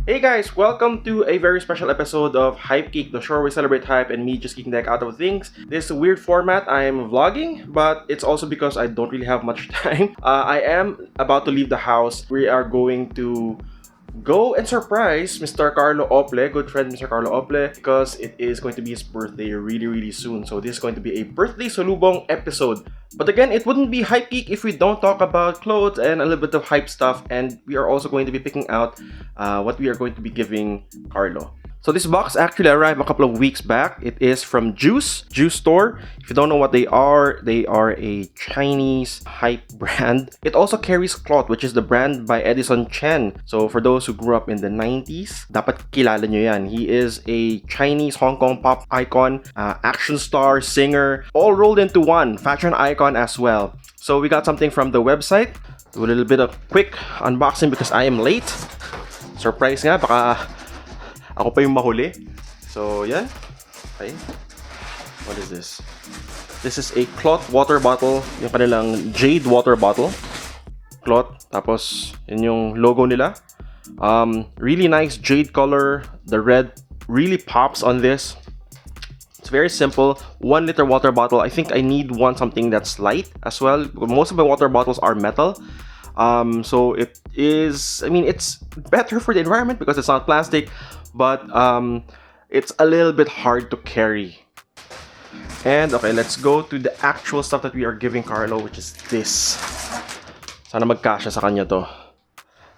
Hey guys, welcome to a very special episode of Hypegeek, the show where we celebrate hype and me just geeking the heck out of things. This is a weird format. I am vlogging, but it's also because I don't really have much time. I am about to leave the house. We are going to go and surprise Mr. Carlo Ople, good friend Mr. Carlo Ople, because it is going to be his birthday really soon. So this is going to be a birthday salubong episode. But again, it wouldn't be Hypegeek if we don't talk about clothes and a little bit of hype stuff. And we are also going to be picking out what we are going to be giving Carlo. So this box actually arrived a couple of weeks back. It is from Juice Store. If you don't know what they are a Chinese hype brand. It also carries CLOT, which is the brand by Edison Chen. So for those who grew up in the 90s, dapat kilala nyo yan. He is a Chinese Hong Kong pop icon, action star, singer, all rolled into one, fashion icon as well. So we got something from the website. Do a little bit of quick unboxing because I am late. Surprise nga, baka ako pa yung mahuli. So, yan. Okay. What is this? This is a CLOT water bottle. Yung kanilang jade water bottle. CLOT. Tapos, yun yung logo nila. Really nice jade color. The red really pops on this. It's very simple. 1 liter water bottle. I think I need something that's light as well. Most of my water bottles are metal. So it is, it's better for the environment because it's not plastic, but it's a little bit hard to carry. And okay, let's go to the actual stuff that we are giving Carlo, which is this. Sana magkasya sa kanya to.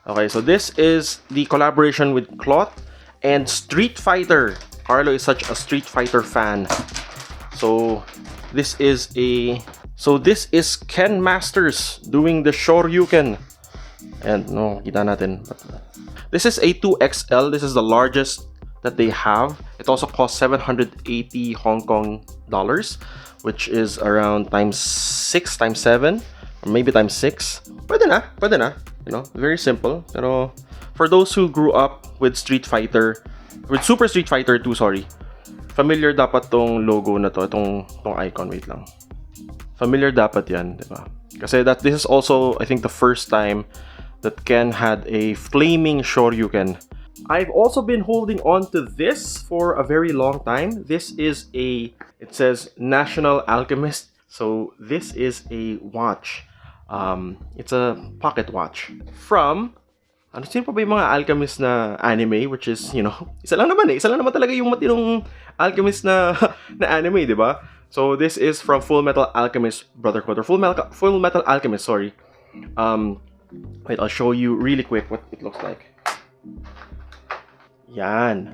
Okay, so this is the collaboration with CLOT and Street Fighter. Carlo is such a Street Fighter fan. So this is Ken Masters doing the Shoryuken. And no, kita natin. This is a 2XL. This is the largest that they have. It also costs 780 Hong Kong dollars, which is around times 6, times 7, or maybe times 6. Pwede na. You know, very simple. Pero for those who grew up with Super Street Fighter 2, familiar dapat tong logo na to, itong icon. Wait lang. Familiar dapat yan, di ba? Kasi this is also, I think, the first time that Ken had a flaming Shoryuken. I've also been holding on to this for a very long time. This is it says National Alchemist. So this is a watch. It's a pocket watch from, sino pa ba yung mga alchemist na anime, which is, isa lang naman talaga yung matinong alchemist na anime, di ba? So this is from Full Metal Alchemist Brotherhood, or Full Metal Alchemist, sorry. Wait, I'll show you really quick what it looks like. Yan.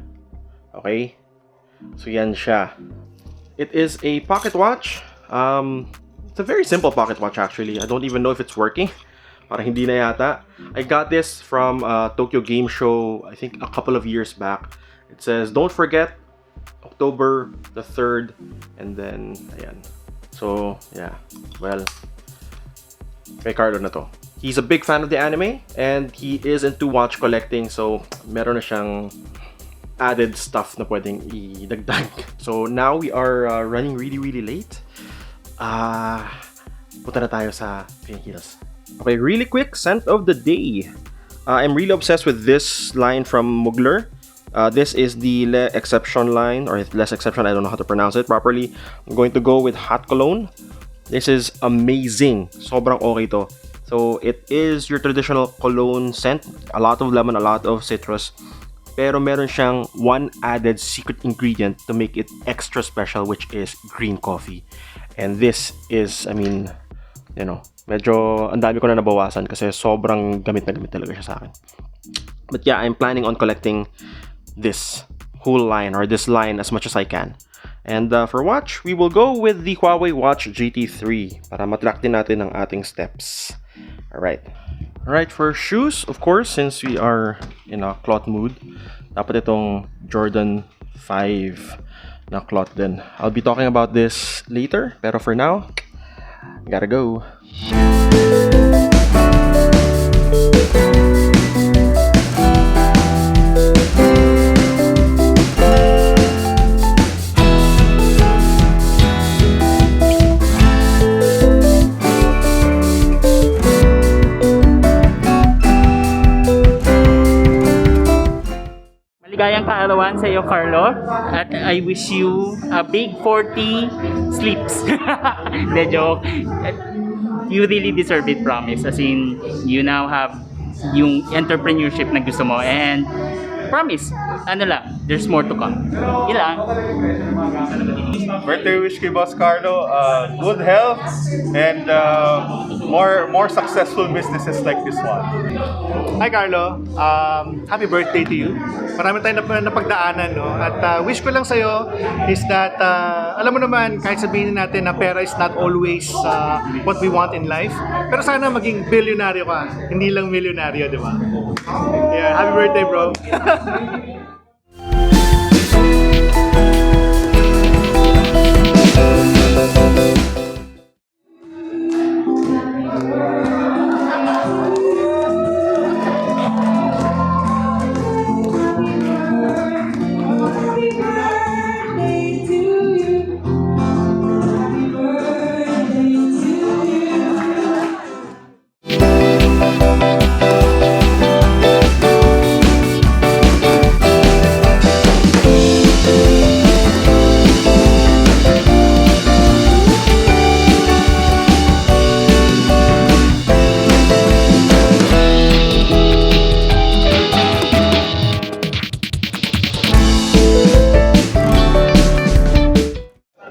Okay. So yan siya. It is a pocket watch. It's a very simple pocket watch actually. I don't even know if it's working. Parang hindi na yata. I got this from Tokyo Game Show, I think a couple of years back. It says, don't forget, October the 3rd, and then ayan. So yeah, well, kay Carlo na to. He's a big fan of the anime and he is into watch collecting, so meron na siyang added stuff na pwedeng idagdag. So now we are running really late. Punta na tayo sa Greenhills. Okay, really quick scent of the day. I'm really obsessed with this line from Mugler. This is the Le Exception line, or Less Exception, I don't know how to pronounce it properly. I'm going to go with Hot Cologne. This is amazing. Sobrang okay to. So, it is your traditional cologne scent. A lot of lemon, a lot of citrus. Pero meron siyang one added secret ingredient to make it extra special, which is green coffee. And this is, medyo ang dami ko na nabawasan kasi sobrang gamit na gamit talaga siya sa akin. But yeah, I'm planning on collecting this whole line, or this line, as much as I can. And for watch, we will go with the Huawei Watch GT3 para matrack din natin ang ating steps. Alright, for shoes, of course, since we are in a CLOT mood, dapat itong Jordan 5 na CLOT din. I'll be talking about this later, pero for now, gotta go. maligayang kaarawan sa iyo, Carlo. At I wish you a big 40 sleeps. The joke. You really deserve it, promise. As in, you now have yung entrepreneurship na gusto mo. And promise, ano lang, there's more to come. Yun lang. Birthday wish kay Boss Carlo, good health and more successful businesses like this one. Hi Carlo, happy birthday to you. Marami tayong napagdaanan, no? At wish ko lang sa'yo is that, alam mo naman, kahit sabihin natin na pera is not always what we want in life, pero sana maging bilyonaryo ka, hindi lang milyonaryo, di ba? Yeah, happy birthday, bro.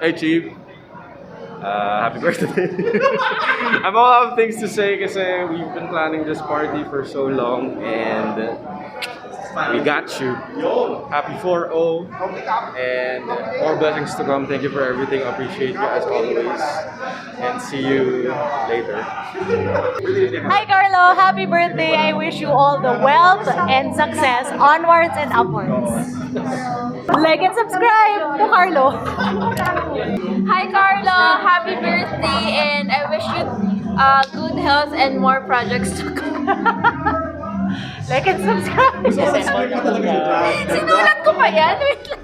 Hey Chief, happy birthday. I'm all out of things to say kasi we've been planning this party for so long and we got you. Happy 4-0 and more blessings to come. Thank you for everything. Appreciate you as always and see you later. Hi Carlo, happy birthday. I wish you all the wealth and success onwards and upwards. Like and subscribe to Carlo. Hi Carlo, happy birthday and I wish you good health and more projects to come. Like and subscribe. Sinulat ko pa yan? Wait lang.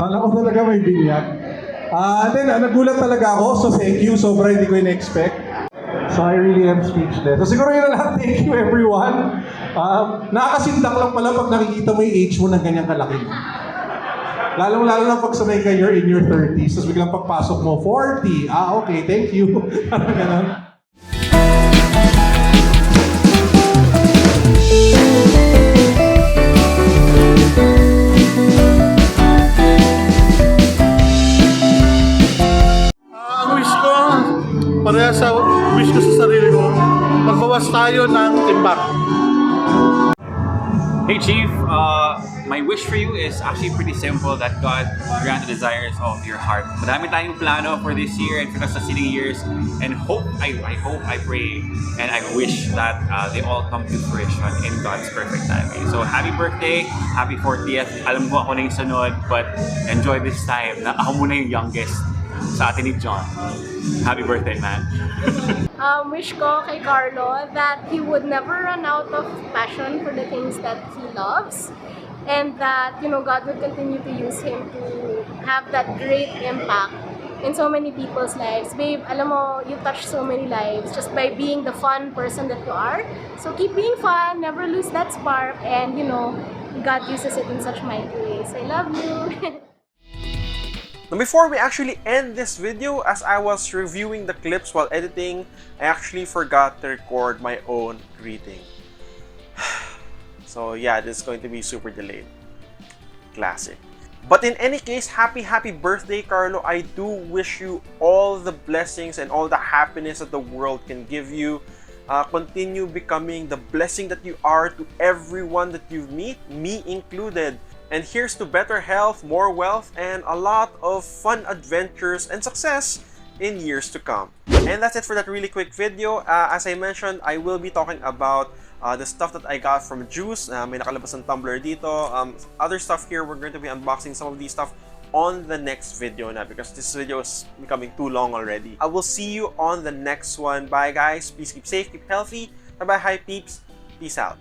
Kala ko talaga may binyag. Then, nagulat talaga ako, so thank you. Sobra hindi ko in-expect. So I really am speechless. So siguro yun na lang, thank you everyone. Nakakasindak lang pala pag nakikita mo yung age mo ng ganyang kalaki. Lalong-lalo na pag sanay ka, you're in your 30s, tapos biglang pagpasok mo, 40. Okay, thank you. Parang ganun. Ang wish ko, pareha sa wish ko sa sarili ko, magbawas tayo ng timbang. Hey Chief, my wish for you is actually pretty simple, that God grant the desires of your heart. Madami tayong plano for this year and for the succeeding years, and I hope, I pray, and I wish that they all come to fruition in God's perfect timing. So happy birthday, happy 40th. Alam ko ako na yung sunod, but enjoy this time na ako muna yung youngest sa atin ni John. Happy birthday, man. Wish ko kay Carlo that he would never run out of passion for the things that he loves, and that, you know, God would continue to use him to have that great impact in so many people's lives. Babe, alam mo, you touch so many lives just by being the fun person that you are. So keep being fun, never lose that spark, and you know, God uses it in such mighty ways. I love you. Now before we actually end this video, as I was reviewing the clips while editing, I actually forgot to record my own greeting. So yeah, this is going to be super delayed. Classic. But in any case, happy birthday, Carlo. I do wish you all the blessings and all the happiness that the world can give you. Continue becoming the blessing that you are to everyone that you meet, me included. And here's to better health, more wealth, and a lot of fun adventures and success in years to come. And that's it for that really quick video. As I mentioned, I will be talking about the stuff that I got from Juice. May nakalabas ng tumbler dito. Other stuff here, we're going to be unboxing some of these stuff on the next video na, because this video is becoming too long already. I will see you on the next one. Bye guys. Please keep safe, keep healthy. Bye bye, hi peeps. Peace out.